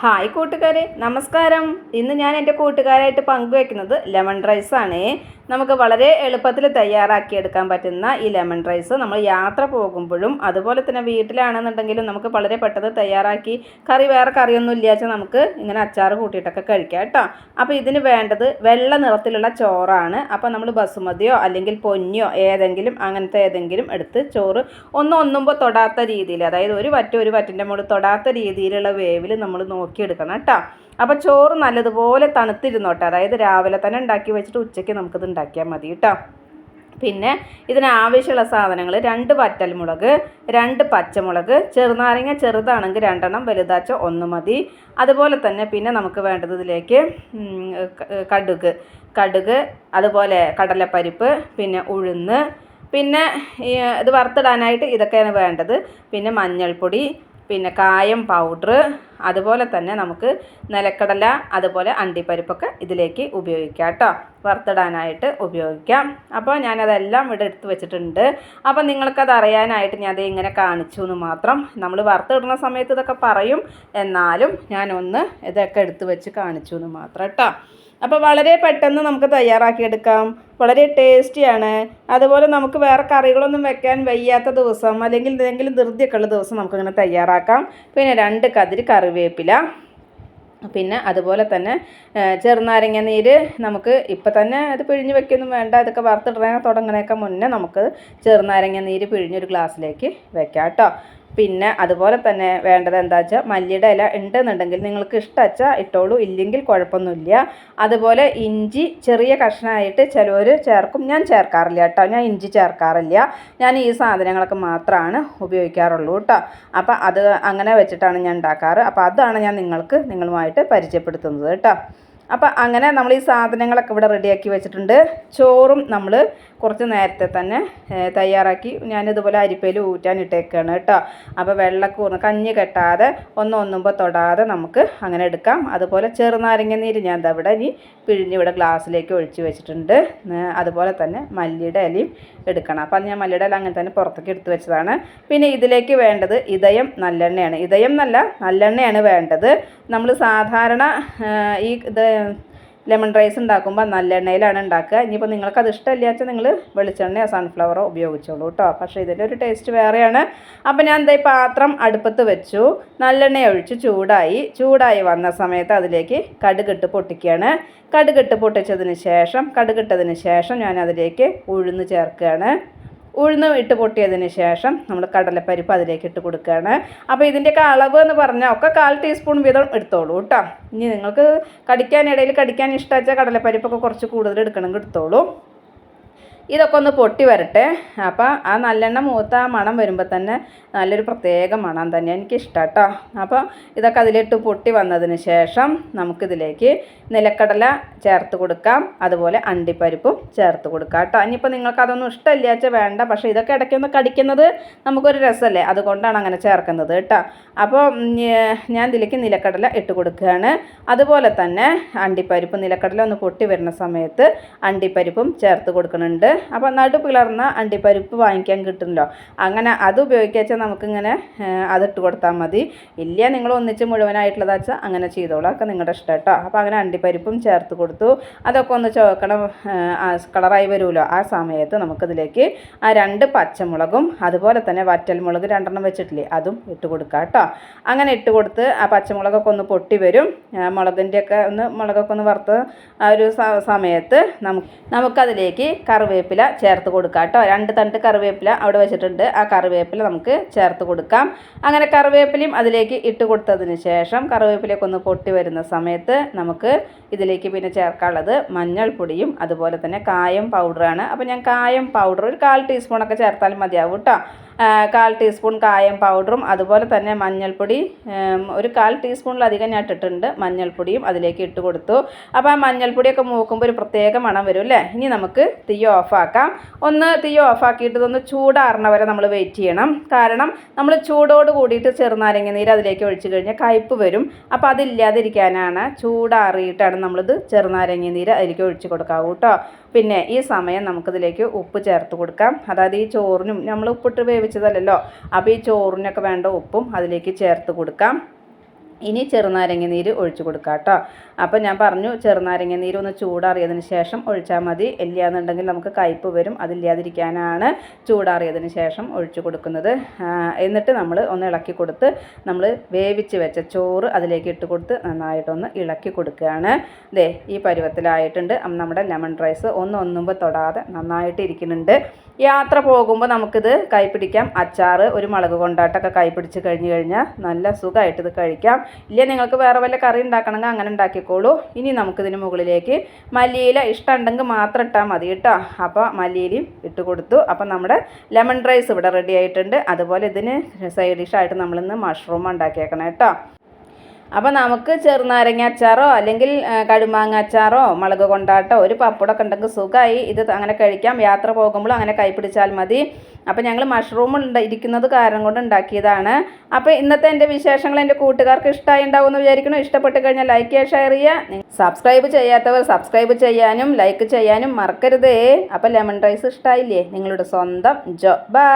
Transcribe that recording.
Hi കൂട്ടുകാരെ, നമസ്കാരം. ഇന്ന് ഞാൻ എൻ്റെ കൂട്ടുകാരായിട്ട് പങ്കുവെക്കുന്നത് ലെമൺ റൈസാണ്. നമുക്ക് വളരെ എളുപ്പത്തിൽ തയ്യാറാക്കിയെടുക്കാൻ പറ്റുന്ന ഈ ലെമൺ റൈസ് നമ്മൾ യാത്ര പോകുമ്പോഴും അതുപോലെ തന്നെ വീട്ടിലാണെന്നുണ്ടെങ്കിലും നമുക്ക് വളരെ പെട്ടെന്ന് തയ്യാറാക്കി വേറെ കറിയൊന്നും ഇല്ലാച്ചാൽ നമുക്ക് ഇങ്ങനെ അച്ചാർ കൂട്ടിയിട്ടൊക്കെ കഴിക്കാം കേട്ടോ. അപ്പോൾ ഇതിന് വേണ്ടത് വെള്ള നിറത്തിലുള്ള ചോറാണ്. അപ്പോൾ നമ്മൾ ബസുമതിയോ അല്ലെങ്കിൽ പൊന്നിയോ അങ്ങനത്തെ ഏതെങ്കിലും എടുത്ത് ചോറ് ഒന്നുമ്പോൾ തൊടാത്ത രീതിയിൽ, അതായത് ഒരു വറ്റിൻ്റെ മുകളിൽ തൊടാത്ത രീതിയിലുള്ള വേവിൽ നമ്മൾ നോക്കിയെടുക്കണം കേട്ടോ. അപ്പോൾ ചോറ് നല്ലതുപോലെ തണുത്തിരുന്നോട്ടെ, അതായത് രാവിലെ തന്നെ ഉണ്ടാക്കി വെച്ചിട്ട് ഉച്ചയ്ക്ക് നമുക്കിത് ഉണ്ടാക്കിയാൽ മതി കേട്ടോ. പിന്നെ ഇതിനാവശ്യമുള്ള സാധനങ്ങൾ 2 വറ്റൽമുളക്, 2 പച്ചമുളക്, ചെറുനാരങ്ങ ചെറുതാണെങ്കിൽ 2 വലുതാച്ച 1 മതി. അതുപോലെ തന്നെ പിന്നെ നമുക്ക് വേണ്ടത് ഇതിലേക്ക് കടുക്, അതുപോലെ കടലപ്പരിപ്പ്, പിന്നെ ഉഴുന്ന്, പിന്നെ ഇത് വറുത്തിടാനായിട്ട് ഇതൊക്കെയാണ് വേണ്ടത്. പിന്നെ മഞ്ഞൾപ്പൊടി, പിന്നെ കായം പൗഡർ, അതുപോലെ തന്നെ നമുക്ക് നിലക്കടല, അതുപോലെ അണ്ടിപ്പരിപ്പൊക്കെ ഇതിലേക്ക് ഉപയോഗിക്കാം കേട്ടോ, വറുത്തിടാനായിട്ട് ഉപയോഗിക്കാം. അപ്പോൾ ഞാനതെല്ലാം ഇവിടെ എടുത്ത് വെച്ചിട്ടുണ്ട്. അപ്പോൾ നിങ്ങൾക്കത് അറിയാനായിട്ട് ഞാൻ ഇങ്ങനെ കാണിച്ചു എന്ന് മാത്രം. നമ്മൾ വറുത്തിടുന്ന സമയത്ത് ഇതൊക്കെ പറയും, എന്നാലും ഞാനൊന്ന് ഇതൊക്കെ എടുത്ത് വെച്ച് കാണിച്ചു എന്ന് മാത്രം കേട്ടോ. അപ്പോൾ വളരെ പെട്ടെന്ന് നമുക്ക് തയ്യാറാക്കിയെടുക്കാം, വളരെ ടേസ്റ്റിയാണ്. അതുപോലെ നമുക്ക് വേറെ കറികളൊന്നും വെക്കാൻ വയ്യാത്ത ദിവസം അല്ലെങ്കിൽ എന്തെങ്കിലും ധൃതിയൊക്കെ ഉള്ള ദിവസം നമുക്കിങ്ങനെ തയ്യാറാക്കാം. പിന്നെ 2 കതിര് കറിവേപ്പില, പിന്നെ അതുപോലെ തന്നെ ചെറുനാരങ്ങ നീര്. നമുക്ക് ഇപ്പം തന്നെ അത് പിഴിഞ്ഞ് വെക്കൊന്നും വേണ്ട, ഇതൊക്കെ വറുത്തിടാൻ തുടങ്ങണേക്കെ മുന്നേ നമുക്ക് ചെറുനാരങ്ങ നീര് പിഴിഞ്ഞൊരു ഗ്ലാസ്സിലേക്ക് വെക്കാം കേട്ടോ. പിന്നെ അതുപോലെ തന്നെ വേണ്ടത് എന്താ വെച്ചാൽ മല്ലിയുടെ ഇല ഉണ്ടെന്നുണ്ടെങ്കിൽ നിങ്ങൾക്ക് ഇഷ്ടവച്ചാൽ ഇട്ടോളൂ, ഇല്ലെങ്കിൽ കുഴപ്പമൊന്നുമില്ല. അതുപോലെ ഇഞ്ചി ചെറിയ കഷ്ണമായിട്ട് ചിലവർ ചേർക്കും, ഞാൻ ചേർക്കാറില്ല കേട്ടോ. ഞാൻ ഇഞ്ചി ചേർക്കാറില്ല, ഞാൻ ഈ സാധനങ്ങളൊക്കെ മാത്രമാണ് ഉപയോഗിക്കാറുള്ളൂ കേട്ടോ. അപ്പോൾ അത് അങ്ങനെ വെച്ചിട്ടാണ് ഞാൻ ഉണ്ടാക്കാറ്. അപ്പോൾ അതാണ് ഞാൻ നിങ്ങളുമായിട്ട് പരിചയപ്പെടുത്തുന്നത് കേട്ടോ. അപ്പോൾ അങ്ങനെ നമ്മൾ ഈ സാധനങ്ങളൊക്കെ ഇവിടെ റെഡിയാക്കി വെച്ചിട്ടുണ്ട്. ചോറും നമ്മൾ കുറച്ച് നേരത്തെ തന്നെ തയ്യാറാക്കി ഞാനിതുപോലെ അരിപ്പയിൽ ഊറ്റാനിട്ടേക്കാണ് കേട്ടോ. അപ്പോൾ വെള്ളക്കൂർന്ന് കഞ്ഞി കെട്ടാതെ ഒന്നുമ്പോൾ തൊടാതെ നമുക്ക് അങ്ങനെ എടുക്കാം. അതുപോലെ ചെറുനാരങ്ങ നീര് ഞാൻ ഇവിടെ ഇനി പിഴിഞ്ഞ് ഇവിടെ ഗ്ലാസ്സിലേക്ക് ഒഴിച്ച് വെച്ചിട്ടുണ്ട്. അതുപോലെ തന്നെ മല്ലിയുടെ ഇലയും എടുക്കണം. അപ്പോൾ അത് ഞാൻ മല്ലിയുടെ ഇല അങ്ങനെ തന്നെ പുറത്തേക്ക് എടുത്ത് വെച്ചതാണ്. പിന്നെ ഇതിലേക്ക് വേണ്ടത് നല്ലെണ്ണയാണ്. നല്ലെണ്ണയാണ് വേണ്ടത്. നമ്മൾ സാധാരണ ഈ ലെമൺ റൈസ് ഉണ്ടാക്കുമ്പോൾ നല്ലെണ്ണയിലാണ് ഉണ്ടാക്കുക. ഇനിയിപ്പോൾ നിങ്ങൾക്കത് ഇഷ്ടമില്ല വെച്ചാൽ നിങ്ങൾ വെളിച്ചെണ്ണയോ സൺഫ്ലവറോ ഉപയോഗിച്ചോളൂ കേട്ടോ. പക്ഷേ ഇതിൻ്റെ ഒരു ടേസ്റ്റ് വേറെയാണ്. അപ്പോൾ ഞാൻ ഈ പാത്രം അടുപ്പത്ത് വെച്ചു, നല്ലെണ്ണ ഒഴിച്ച് ചൂടായി വന്ന സമയത്ത് അതിലേക്ക് കടുകിട്ട് പൊട്ടിക്കുകയാണ്. കടുകിട്ടതിന് ശേഷം ഞാൻ അതിലേക്ക് ഉഴുന്ന് ചേർക്കുകയാണ്. ഉഴുന്ന് ഇട്ട് പൊട്ടിയതിന് ശേഷം നമ്മൾ കടലപ്പരിപ്പ് അതിലേക്ക് ഇട്ട് കൊടുക്കുകയാണ്. അപ്പോൾ ഇതിൻ്റെയൊക്കെ അളവ് എന്ന് പറഞ്ഞാൽ ഒക്കെ 1/4 ടീസ്പൂൺ വീതം എടുത്തോളൂ കേട്ടോ. ഇനി നിങ്ങൾക്ക് കടിക്കാൻ ഇഷ്ടമാച്ചാൽ കടലപ്പരിപ്പൊക്കെ കുറച്ച് കൂടുതൽ എടുക്കണമെങ്കിൽ എടുത്തോളൂ. ഇതൊക്കെ ഒന്ന് പൊട്ടി വരട്ടെ. അപ്പോൾ ആ നല്ലെണ്ണ മൂത്ത മണം വരുമ്പോൾ തന്നെ നല്ലൊരു പ്രത്യേക മണം തന്നെ, എനിക്കിഷ്ടം കേട്ടോ. അപ്പോൾ ഇതൊക്കെ അതിലിട്ട് പൊട്ടി വന്നതിന് ശേഷം നമുക്കിതിലേക്ക് നിലക്കടല ചേർത്ത് കൊടുക്കാം, അതുപോലെ അണ്ടിപ്പരിപ്പും ചേർത്ത് കൊടുക്കാം കേട്ടോ. ഇനിയിപ്പോൾ നിങ്ങൾക്ക് അതൊന്നും ഇഷ്ടമില്ല വെച്ചാൽ വേണ്ട, പക്ഷേ ഇതൊക്കെ ഇടയ്ക്കൊന്ന് കടിക്കുന്നത് നമുക്കൊരു രസമല്ലേ, അതുകൊണ്ടാണ് അങ്ങനെ ചേർക്കുന്നത് കേട്ടോ. അപ്പോൾ ഞാൻ ഇതിലേക്ക് നിലക്കടല ഇട്ട് കൊടുക്കുകയാണ്. അതുപോലെ തന്നെ അണ്ടിപ്പരിപ്പ്, നിലക്കടല ഒന്ന് പൊട്ടി വരുന്ന സമയത്ത് അണ്ടിപ്പരിപ്പും ചേർത്ത് കൊടുക്കുന്നുണ്ട്. അപ്പോൾ നടു പിളർന്ന അണ്ടിപ്പരിപ്പ് വാങ്ങിക്കാൻ കിട്ടുമല്ലോ, അങ്ങനെ അത് ഉപയോഗിച്ചാൽ നമുക്കിങ്ങനെ അതിട്ട് കൊടുത്താൽ മതി. ഇല്ല നിങ്ങൾ ഒന്നിച്ച് മുഴുവനായിട്ടുള്ളത് വെച്ചാൽ അങ്ങനെ ചെയ്തോളൂ, ഒക്കെ നിങ്ങളുടെ ഇഷ്ടം കേട്ടോ. അപ്പോൾ അങ്ങനെ അണ്ടിപ്പരിപ്പും ചേർത്ത് കൊടുത്തു. അതൊക്കെ ഒന്ന് ചോക്കണം, കളറായി വരുമല്ലോ. ആ സമയത്ത് നമുക്കിതിലേക്ക് ആ 2 പച്ചമുളകും അതുപോലെ തന്നെ വറ്റൽമുളക് 2 വെച്ചിട്ടില്ലേ, അതും ഇട്ട് കൊടുക്കാം കേട്ടോ. അങ്ങനെ ഇട്ട് കൊടുത്ത് ആ പച്ചമുളകൊക്കെ ഒന്ന് പൊട്ടി വരും, മുളകൊക്കെ ഒന്ന് വറുത്ത് ആ ഒരു സമയത്ത് നമുക്കതിലേക്ക് കറിവേപ്പില ചേർത്ത് കൊടുക്കാം കേട്ടോ. 2 തണ്ട് കറിവേപ്പില അവിടെ വെച്ചിട്ടുണ്ട്, ആ കറിവേപ്പില നമുക്ക് ചേർത്ത് കൊടുക്കാം. അങ്ങനെ കറിവേപ്പിലയും അതിലേക്ക് ഇട്ട് കൊടുത്തതിന് ശേഷം കറിവേപ്പിലയൊക്കെ ഒന്ന് പൊട്ടി വരുന്ന സമയത്ത് നമുക്ക് ഇതിലേക്ക് പിന്നെ ചേർക്കാനുള്ളത് മഞ്ഞൾപ്പൊടിയും അതുപോലെ തന്നെ കായം പൗഡറാണ്. അപ്പോൾ ഞാൻ കായം പൗഡർ ഒരു 1/4 ടീസ്പൂണൊക്കെ ചേർത്താലും മതിയാവും കേട്ടോ. 1/4 ടീസ്പൂൺ കായം പൗഡറും അതുപോലെ തന്നെ മഞ്ഞൾപ്പൊടി ഒരു 1/4 ടീസ്പൂണിലധികം ഞാൻ ഇട്ടിട്ടുണ്ട്. മഞ്ഞൾപ്പൊടിയും അതിലേക്ക് ഇട്ട് കൊടുത്തു. അപ്പോൾ ആ മഞ്ഞൾപ്പൊടിയൊക്കെ മൂക്കുമ്പോൾ ഒരു പ്രത്യേക മണം വരും അല്ലേ. ഇനി നമുക്ക് തീ ഓഫാക്കാം. തീ ഓഫാക്കിയിട്ട് ഇതൊന്ന് ചൂടാറണ വരെ നമ്മൾ വെയിറ്റ് ചെയ്യണം. കാരണം നമ്മൾ ചൂടോട് കൂടിയിട്ട് ചെറുനാരങ്ങ നീര് അതിലേക്ക് ഒഴിച്ച് കഴിഞ്ഞാൽ കയ്പ്പ് വരും. അപ്പോൾ അതില്ലാതിരിക്കാനാണ് ചൂടാറിയിട്ടാണ് നമ്മളിത് ചെറുനാരങ്ങ നീര് അതിലേക്ക് ഒഴിച്ച് കൊടുക്കാവൂ കേട്ടോ. പിന്നെ ഈ സമയം നമുക്കിതിലേക്ക് ഉപ്പ് ചേർത്ത് കൊടുക്കാം. അതായത് ഈ ചോറിനും നമ്മൾ ഉപ്പിട്ട് വേവിച്ചതല്ലോ, അപ്പോൾ ഈ ചോറിനൊക്കെ വേണ്ട ഉപ്പും അതിലേക്ക് ചേർത്ത് കൊടുക്കാം. ഇനി ചെറുനാരങ്ങ നീര് ഒഴിച്ചു കൊടുക്കുക കേട്ടോ. അപ്പോൾ ഞാൻ പറഞ്ഞു ചെറുനാരങ്ങ നീര് ഒന്ന് ചൂടാറിയതിന് ശേഷം ഒഴിച്ചാൽ മതി. ഇല്ലയെന്നുണ്ടെങ്കിൽ നമുക്ക് കയ്പ്പ് വരും. അതില്ലാതിരിക്കാനാണ് ചൂടാറിയതിന് ശേഷം ഒഴിച്ചു കൊടുക്കുന്നത്. എന്നിട്ട് നമ്മൾ ഒന്ന് ഇളക്കി കൊടുത്ത് നമ്മൾ വേവിച്ച് വെച്ച ചോറ് അതിലേക്ക് ഇട്ട് കൊടുത്ത് നന്നായിട്ടൊന്ന് ഇളക്കി കൊടുക്കുകയാണ്. ദേ ഈ പരുവത്തിലായിട്ടുണ്ട്. നമ്മുടെ ലെമൺ റൈസ് ഒന്നുമ്പോൾ തൊടാതെ നന്നായിട്ട് ഇരിക്കുന്നുണ്ട്. യാത്ര പോകുമ്പോൾ നമുക്കിത് കൈ പിടിക്കാം. അച്ചാർ ഒരു മുളക് കൊണ്ടാട്ടമൊക്കെ കൈ പിടിച്ച് കഴിഞ്ഞാൽ നല്ല സുഖമായിട്ട് ഇത് കഴിക്കാം. ഇല്ല നിങ്ങൾക്ക് വേറെ വല്ല കറി ഉണ്ടാക്കണമെങ്കിൽ അങ്ങനെ ഉണ്ടാക്കിക്കോളൂ. ഇനി നമുക്കിതിന് മുകളിലേക്ക് മല്ലിയില ഇഷ്ടമുണ്ടെങ്കിൽ മാത്രം ഇട്ടാൽ മതി കേട്ടോ. അപ്പോൾ മല്ലിയിലയും ഇട്ട് കൊടുത്തു. അപ്പം നമ്മുടെ ലെമൺ റൈസ് ഇവിടെ റെഡി ആയിട്ടുണ്ട്. അതുപോലെ ഇതിന് സൈഡ് ഡിഷായിട്ട് നമ്മളിന്ന് മഷ്റൂം ഉണ്ടാക്കിയേക്കണം കേട്ടോ. അപ്പോൾ നമുക്ക് ചെറുനാരങ്ങ അച്ചാറോ അല്ലെങ്കിൽ കടുമാങ്ങ അച്ചാറോ മുളക് കൊണ്ടാട്ടോ ഒരു പപ്പടമൊക്കെ ഉണ്ടെങ്കിൽ സുഖമായി ഇത് അങ്ങനെ കഴിക്കാം. യാത്ര പോകുമ്പോൾ അങ്ങനെ കൈ പിടിച്ചാൽ മതി. അപ്പോൾ ഞങ്ങൾ മഷ്റൂം ഇരിക്കുന്നത് കാരണം കൊണ്ട് ഉണ്ടാക്കിയതാണ്. അപ്പോൾ ഇന്നത്തെ എൻ്റെ വിശേഷങ്ങൾ എൻ്റെ കൂട്ടുകാർക്ക് ഇഷ്ടമായി ഉണ്ടാവുമെന്ന് വിചാരിക്കുന്നു. ഇഷ്ടപ്പെട്ട് കഴിഞ്ഞാൽ ലൈക്ക് ചെയ്യുക, ഷെയർ ചെയ്യുക. സബ്സ്ക്രൈബ് ചെയ്യാത്തവർ സബ്സ്ക്രൈബ് ചെയ്യാനും ലൈക്ക് ചെയ്യാനും മറക്കരുതേ. അപ്പോൾ ലെമൺ റൈസ് ഇഷ്ടമായില്ലേ? നിങ്ങളുടെ സ്വന്തം ജോ. ബൈ.